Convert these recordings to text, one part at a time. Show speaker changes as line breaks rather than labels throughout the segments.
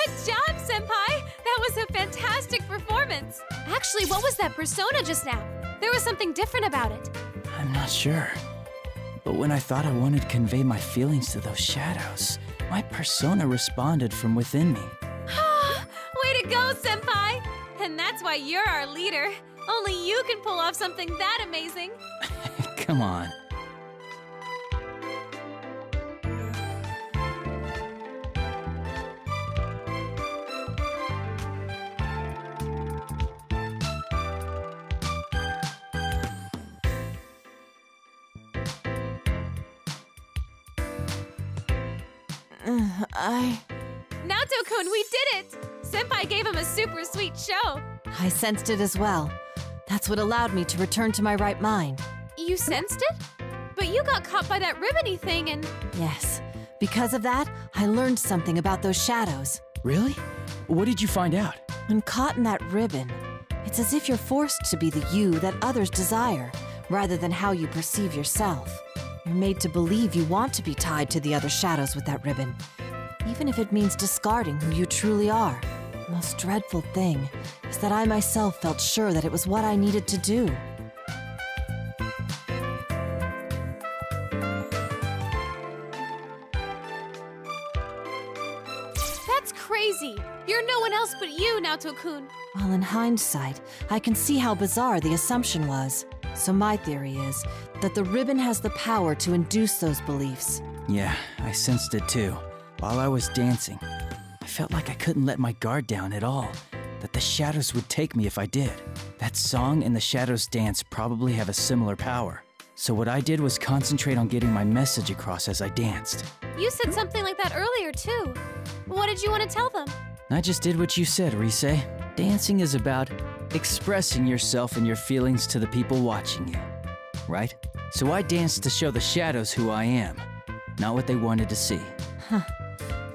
Good job, Senpai! That was a fantastic performance! Actually, what was that persona just now? There was something different about it.
I'm not sure. But when I thought I wanted to convey my feelings to those shadows, my persona responded from within me.
Way to go, Senpai! And that's why you're our leader. Only you can pull off something that amazing.
Come on.
Naoto-kun, we did it! Senpai gave him a super sweet show.
I sensed it as well. That's what allowed me to return to my right mind.
You sensed it? But you got caught by that ribbony thing and…
Yes. Because of that, I learned something about those shadows.
Really? What did you find out?
When caught in that ribbon, it's as if you're forced to be the you that others desire, rather than how you perceive yourself. You're made to believe you want to be tied to the other shadows with that ribbon, even if it means discarding who you truly are. The most dreadful thing is that I myself felt sure that it was what I needed to do.
That's crazy! You're no one else but you, Naoto-kun.
Well, in hindsight, I can see how bizarre the assumption was. So my theory is that the ribbon has the power to induce those beliefs.
Yeah, I sensed it too. While I was dancing, I felt like I couldn't let my guard down at all, that the shadows would take me if I did. That song and the shadows dance probably have a similar power. So what I did was concentrate on getting my message across as I danced.
You said something like that earlier, too. What did you want to tell them?
I just did what you said, Rise. Dancing is about expressing yourself and your feelings to the people watching you, right? So I danced to show the shadows who I am, not what they wanted to see.
Huh.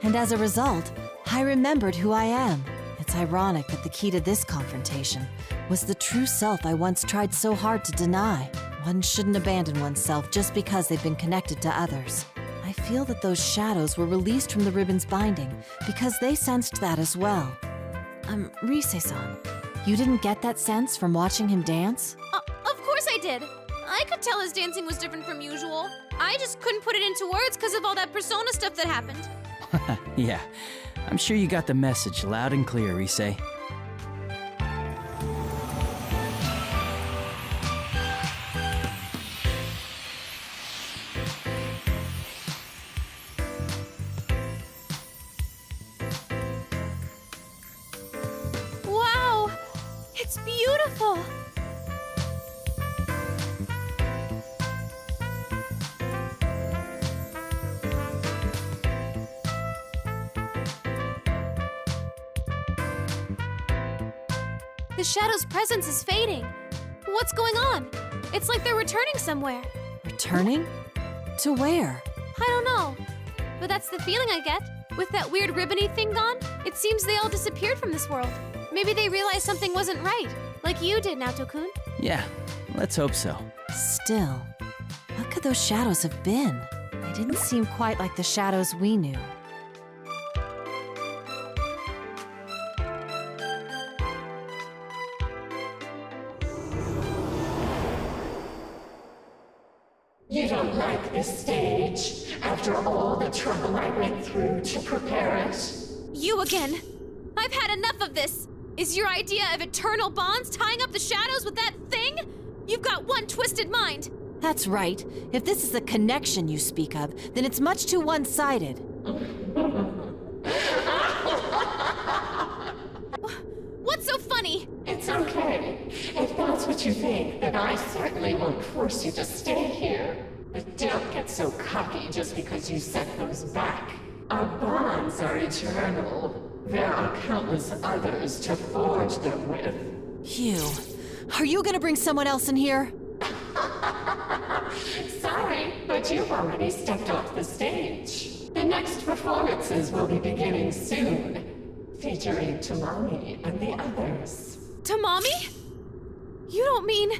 And as a result, I remembered who I am. It's ironic that the key to this confrontation was the true self I once tried so hard to deny. One shouldn't abandon oneself just because they've been connected to others. I feel that those shadows were released from the ribbon's binding because they sensed that as well. Rise-san, you didn't get that sense from watching him dance?
Of course I did. I could tell his dancing was different from usual. I just couldn't put it into words because of all that persona stuff that happened.
Yeah, I'm sure you got the message loud and clear, Rise.
Wow! It's beautiful! The shadow's presence is fading. What's going on? It's like they're returning somewhere.
Returning? To where?
I don't know. But that's the feeling I get. With that weird ribbony thing gone, it seems they all disappeared from this world. Maybe they realized something wasn't right, like you did, Naoto-kun.
Yeah, let's hope so.
Still, what could those shadows have been? They didn't seem quite like the shadows we knew.
You don't like this stage, after all the trouble I went through to prepare it?
You again! I've had enough of this! Is your idea of eternal bonds tying up the shadows with that thing? You've got one twisted mind!
That's right. If this is the connection you speak of, then it's much too one-sided.
What's so funny?
It's okay. If that's what you think, then I certainly won't force you to stay here. But don't get so cocky just because you set those back. Our bonds are eternal. There are countless others to forge them with.
Hugh, are you gonna bring someone else in here?
Sorry, but you've already stepped off the stage. The next performances will be beginning soon, featuring Tamami and the others.
Tamami? You don't mean…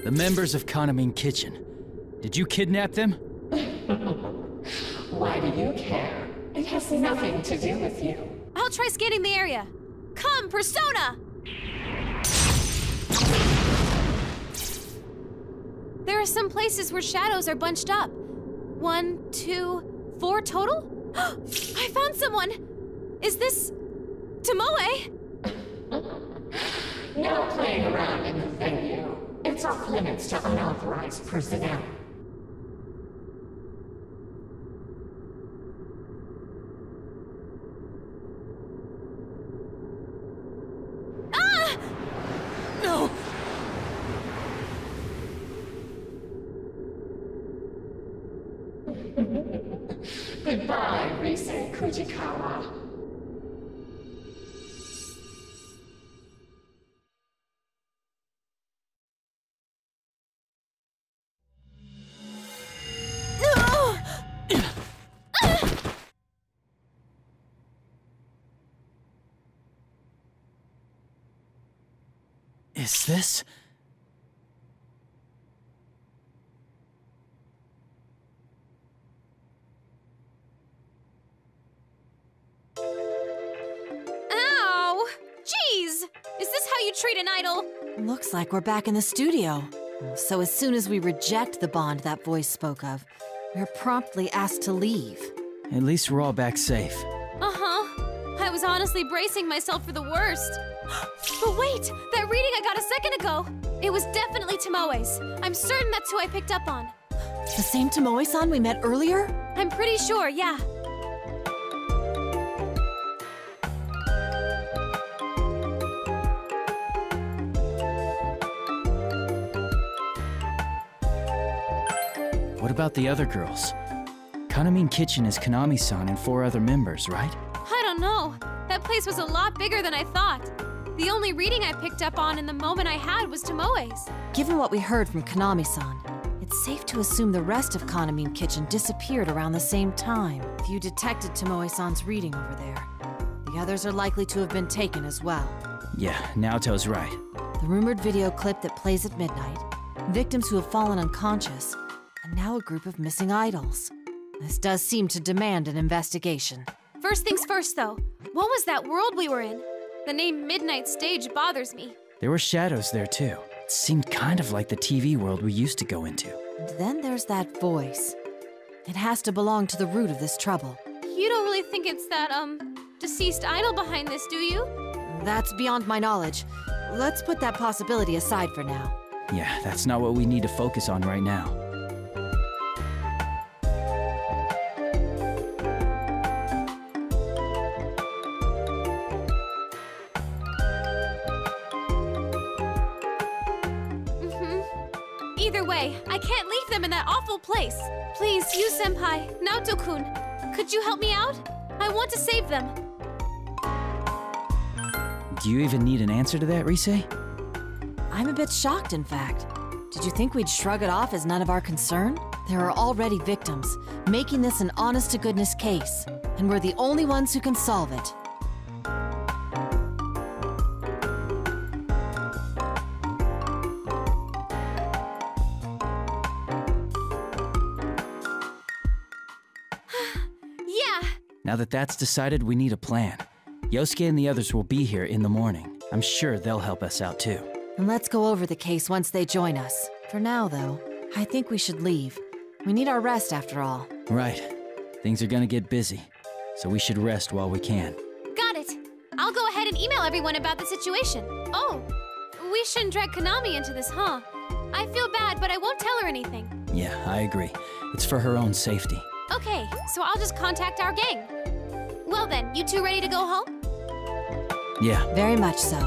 The members of Kanamine Kitchen. Did you kidnap them?
Why do you care? It has nothing to do with you.
I'll try scanning the area. Come, Persona! There are some places where shadows are bunched up. 1, 2, 4 total? I found someone! Is this... Tomoe?
No playing around in the venue. It's off limits to unauthorized personnel.
No!
Goodbye, Rise Kujikawa.
Is this...
Ow! Jeez! Is this how you treat an idol?
Looks like we're back in the studio. So as soon as we reject the bond that voice spoke of, we're promptly asked to leave.
At least we're all back safe.
Uh-huh. I was honestly bracing myself for the worst. But wait! That reading I got a second ago! It was definitely Tomoe's. I'm certain that's who I picked up on.
The same Tomoe-san we met earlier?
I'm pretty sure, yeah.
What about the other girls? Kanamine Kitchen is Kanami-san and 4 other members, right?
I don't know. That place was a lot bigger than I thought. The only reading I picked up on in the moment I had was Tomoe's.
Given what we heard from Kanami-san, it's safe to assume the rest of Kanamine Kitchen disappeared around the same time. If you detected Tomoe-san's reading over there, the others are likely to have been taken as well.
Yeah, Naoto's right.
The rumored video clip that plays at midnight, victims who have fallen unconscious, and now a group of missing idols. This does seem to demand an investigation.
First things first, though. What was that world we were in? The name Midnight Stage bothers me.
There were shadows there too. It seemed kind of like the TV world we used to go into.
And then there's that voice. It has to belong to the root of this trouble.
You don't really think it's that, deceased idol behind this, do you?
That's beyond my knowledge. Let's put that possibility aside for now.
Yeah, that's not what we need to focus on right now.
Either way, I can't leave them in that awful place. Please, you senpai, Naoto-kun, could you help me out? I want to save them.
Do you even need an answer to that, Rise?
I'm a bit shocked, in fact. Did you think we'd shrug it off as none of our concern? There are already victims, making this an honest-to-goodness case, and we're the only ones who can solve it.
Now that that's decided, we need a plan. Yosuke and the others will be here in the morning. I'm sure they'll help us out too.
And let's go over the case once they join us. For now, though, I think we should leave. We need our rest after all.
Right. Things are gonna get busy, so we should rest while we can.
Got it. I'll go ahead and email everyone about the situation. Oh, we shouldn't drag Kanami into this, huh? I feel bad, but I won't tell her anything.
Yeah, I agree. It's for her own safety.
Okay, so I'll just contact our gang. Well then, you two ready to go home?
Yeah.
Very much so.